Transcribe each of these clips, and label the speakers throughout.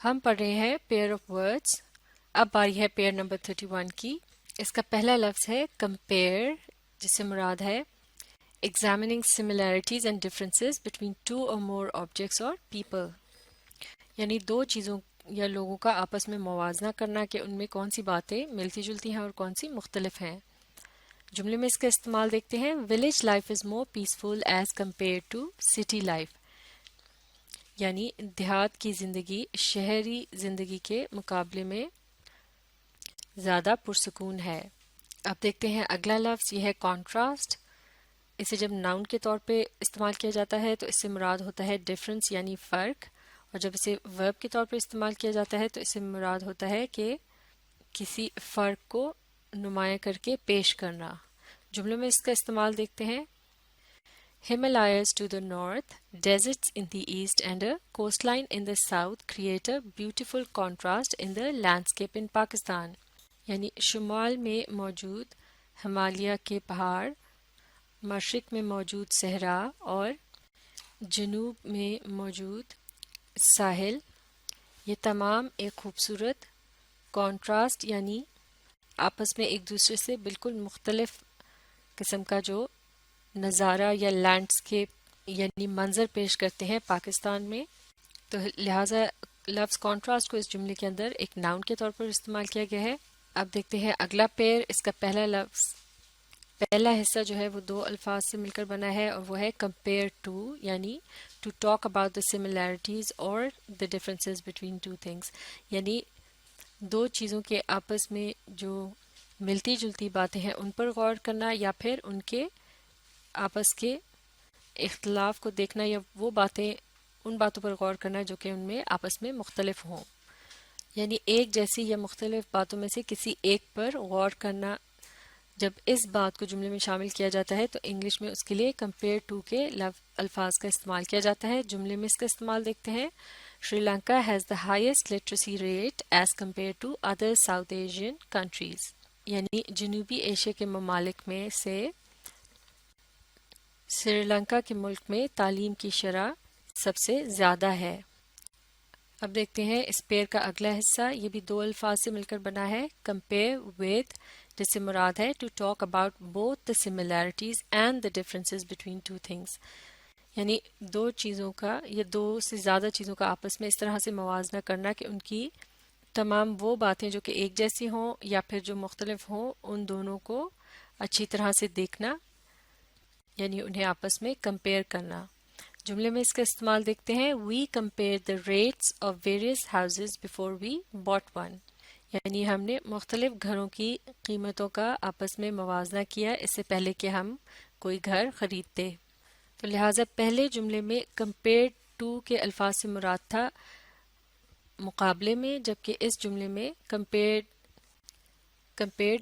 Speaker 1: ہم پڑھ رہے ہیں پیئر آف ورڈز. اب باری ہے پیئر نمبر 31 کی. اس کا پہلا لفظ ہے کمپیئر، جس سے مراد ہے ایگزامننگ similarities and differences between two or more objects or people. یعنی دو چیزوں یا لوگوں کا آپس میں موازنہ کرنا کہ ان میں کون سی باتیں ملتی جلتی ہیں اور کون سی مختلف ہیں. جملے میں اس کا استعمال دیکھتے ہیں. Village life is more peaceful as compare to city life. یعنی دیہات کی زندگی شہری زندگی کے مقابلے میں زیادہ پرسکون ہے. اب دیکھتے ہیں اگلا لفظ، یہ ہے کانٹراسٹ. اسے جب ناؤن کے طور پہ استعمال کیا جاتا ہے تو اس سے مراد ہوتا ہے ڈفرنس یعنی فرق، اور جب اسے ورب کے طور پر استعمال کیا جاتا ہے تو اس سے مراد ہوتا ہے کہ کسی فرق کو نمایاں کر کے پیش کرنا. جملوں میں اس کا استعمال دیکھتے ہیں. Himalayas to the north, deserts in the east and a coastline in the south create a beautiful contrast in the landscape in Pakistan. یعنی شمال میں موجود ہمالیہ کے پہاڑ، مشرق میں موجود صحرا اور جنوب میں موجود ساحل، یہ تمام ایک خوبصورت کانٹراسٹ یعنی آپس میں ایک دوسرے سے بالکل مختلف قسم کا جو نظارہ یا لینڈسکیپ یعنی منظر پیش کرتے ہیں پاکستان میں. تو لہٰذا لفظ کانٹراسٹ کو اس جملے کے اندر ایک ناؤن کے طور پر استعمال کیا گیا ہے. اب دیکھتے ہیں اگلا پیر. اس کا پہلا حصہ جو ہے وہ دو الفاظ سے مل کر بنا ہے اور وہ ہے کمپیئر ٹو، یعنی to talk about the similarities اور the differences between two things. یعنی دو چیزوں کے آپس میں جو ملتی جلتی باتیں ہیں ان پر غور کرنا، یا پھر ان کے آپس کے اختلاف کو دیکھنا، یا وہ باتیں ان باتوں پر غور کرنا جو کہ ان میں آپس میں مختلف ہوں. یعنی ایک جیسی یا مختلف باتوں میں سے کسی ایک پر غور کرنا. جب اس بات کو جملے میں شامل کیا جاتا ہے تو انگلش میں اس کے لیے کمپیئر ٹو کے الفاظ کا استعمال کیا جاتا ہے. جملے میں اس کا استعمال دیکھتے ہیں. Sri Lanka has the highest literacy rate as compare to other South Asian countries. یعنی جنوبی ایشیا کے ممالک میں سے سری لنکا کے ملک میں تعلیم کی شرح سب سے زیادہ ہے. اب دیکھتے ہیں اس پیر کا اگلا حصہ. یہ بھی دو الفاظ سے مل کر بنا ہے. کمپیئر ود، جس سے مراد ہے to talk about both the similarities and the differences between two things. یعنی دو چیزوں کا یا دو سے زیادہ چیزوں کا آپس میں اس طرح سے موازنہ کرنا کہ ان کی تمام وہ باتیں جو کہ ایک جیسی ہوں یا پھر جو مختلف ہوں ان دونوں کو اچھی طرح سے دیکھنا، یعنی انہیں آپس میں کمپیئر کرنا. جملے میں اس کا استعمال دیکھتے ہیں. We compare the rates of various houses before we bought one. یعنی ہم نے مختلف گھروں کی قیمتوں کا آپس میں موازنہ کیا اس سے پہلے کہ ہم کوئی گھر خریدتے. تو لہٰذا پہلے جملے میں کمپیئر ٹو کے الفاظ سے مراد تھا مقابلے میں، جبکہ اس جملے میں کمپیئرڈ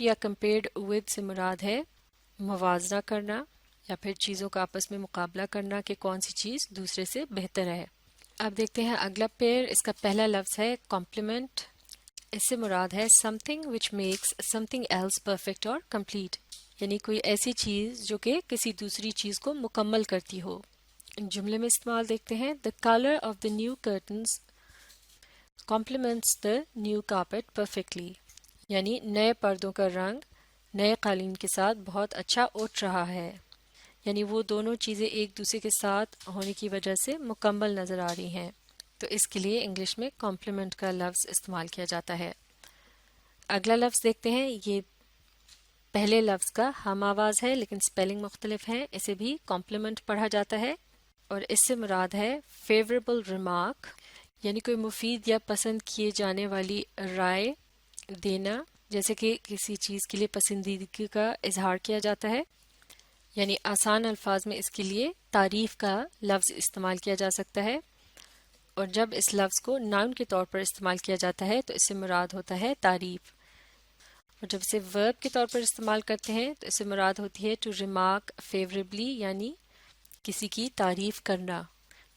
Speaker 1: یا کمپیئرڈ ود سے مراد ہے موازنہ کرنا یا پھر چیزوں کا آپس میں مقابلہ کرنا کہ کون سی چیز دوسرے سے بہتر ہے. اب دیکھتے ہیں اگلا پیر. اس کا پہلا لفظ ہے کمپلیمنٹ. اس سے مراد ہے something which makes something else perfect or complete. یعنی کوئی ایسی چیز جو کہ کسی دوسری چیز کو مکمل کرتی ہو. جملے میں استعمال دیکھتے ہیں. The color of the new curtains complements the new carpet perfectly. یعنی نئے پردوں کا رنگ نئے قالین کے ساتھ بہت اچھا اٹھ رہا ہے. یعنی وہ دونوں چیزیں ایک دوسرے کے ساتھ ہونے کی وجہ سے مکمل نظر آ رہی ہیں. تو اس کے لیے انگلش میں کمپلیمنٹ کا لفظ استعمال کیا جاتا ہے. اگلا لفظ دیکھتے ہیں. یہ پہلے لفظ کا ہم آواز ہے لیکن سپیلنگ مختلف ہے. اسے بھی کمپلیمنٹ پڑھا جاتا ہے اور اس سے مراد ہے فیوریبل ریمارک، یعنی کوئی مفید یا پسند کیے جانے والی رائے دینا، جیسے کہ کسی چیز کے لیے پسندیدگی کا اظہار کیا جاتا ہے. یعنی آسان الفاظ میں اس کے لیے تعریف کا لفظ استعمال کیا جا سکتا ہے، اور جب اس لفظ کو ناؤن کے طور پر استعمال کیا جاتا ہے تو اس سے مراد ہوتا ہے تعریف، اور جب اسے ورب کے طور پر استعمال کرتے ہیں تو اس سے مراد ہوتی ہے ٹو ریمارک فیوریبلی، یعنی کسی کی تعریف کرنا.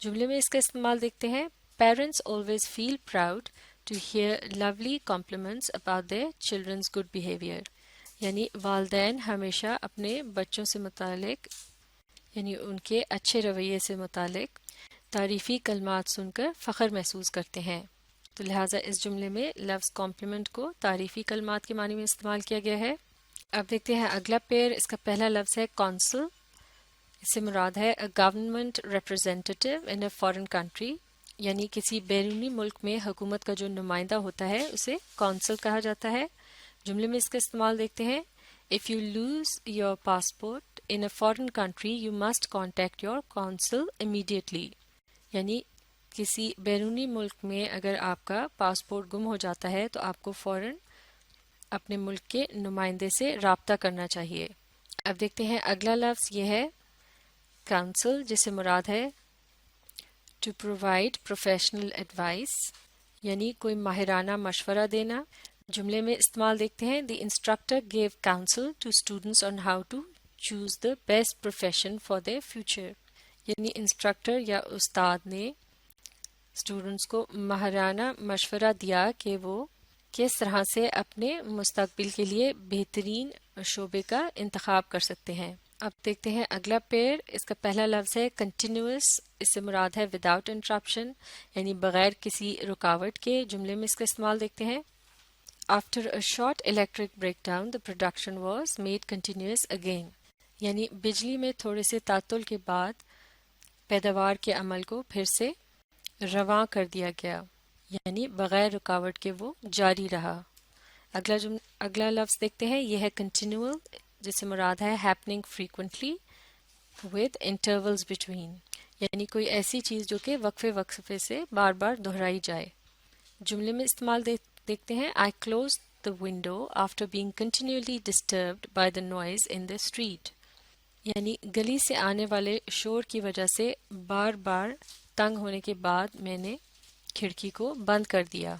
Speaker 1: جملے میں اس کا استعمال دیکھتے ہیں. Parents always feel proud to hear lovely compliments about their children's good behavior. یعنی والدین ہمیشہ اپنے بچوں سے متعلق یعنی ان کے اچھے رویے سے متعلق تعریفی کلمات سن کر فخر محسوس کرتے ہیں. تو لہٰذا اس جملے میں لفظ کمپلیمنٹ کو تعریفی کلمات کے معنی میں استعمال کیا گیا ہے۔ اب دیکھتے ہیں اگلا پیر، اس کا پہلا لفظ ہے کونسل، اس سے مراد ہے a government representative in a foreign country, یعنی کسی بیرونی ملک میں حکومت کا جو نمائندہ ہوتا ہے اسے کونسل کہا جاتا ہے۔ جملے میں اس کا استعمال دیکھتے ہیں، If you lose your passport in a foreign country, you must contact your consul immediately. یعنی کسی بیرونی ملک میں اگر آپ کا پاسپورٹ گم ہو جاتا ہے تو آپ کو فوراً اپنے ملک کے نمائندے سے رابطہ کرنا چاہیے۔ اب دیکھتے ہیں اگلا لفظ یہ ہے کونسل، جس سے مراد ہے ٹو پرووائڈ پروفیشنل ایڈوائس، یعنی کوئی ماہرانہ مشورہ دینا۔ جملے میں استعمال دیکھتے ہیں، the instructor gave counsel to students on how to choose the best profession for their future, یعنی انسٹرکٹر یا استاد نے اسٹوڈنٹس کو ماہرانہ مشورہ دیا کہ وہ کس طرح سے اپنے مستقبل کے لیے بہترین شعبے کا انتخاب کر سکتے ہیں۔ اب دیکھتے ہیں اگلا پیر، اس کا پہلا لفظ ہے کنٹینیوس، اس سے مراد ہے وداؤٹ انٹرپشن، یعنی بغیر کسی رکاوٹ کے۔ جملے میں اس کا استعمال دیکھتے ہیں، after a short electric break down the production was made continuous again, یعنی بجلی میں تھوڑے سے تعطل کے بعد پیداوار کے عمل کو پھر سے رواں کر دیا گیا، یعنی بغیر رکاوٹ کے وہ جاری رہا۔ اگلا لفظ دیکھتے ہیں، یہ ہے کنٹینیول، جس سے مراد ہے happening frequently with intervals between, یعنی کوئی ایسی چیز جو کہ وقفے وقفے سے بار بار دہرائی جائے۔ جملے میں استعمال دیکھتے ہیں، I close the window after being continuously disturbed by the noise in the street, یعنی گلی سے آنے والے شور کی وجہ سے بار بار تنگ ہونے کے بعد میں نے کھڑکی کو بند کر دیا۔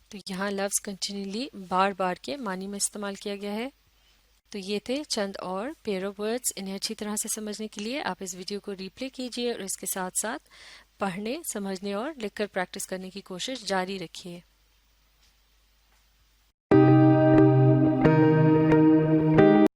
Speaker 1: تو یہاں لفظ کنٹینیولی بار بار کے معنی میں استعمال کیا گیا ہے۔ تو یہ تھے چند اور پیئر آف ورڈز، انہیں اچھی طرح سے سمجھنے کے لیے آپ اس ویڈیو کو ریپلے کیجیے اور اس کے ساتھ ساتھ پڑھنے، سمجھنے اور لکھ کر پریکٹس کرنے کی کوشش جاری رکھیے۔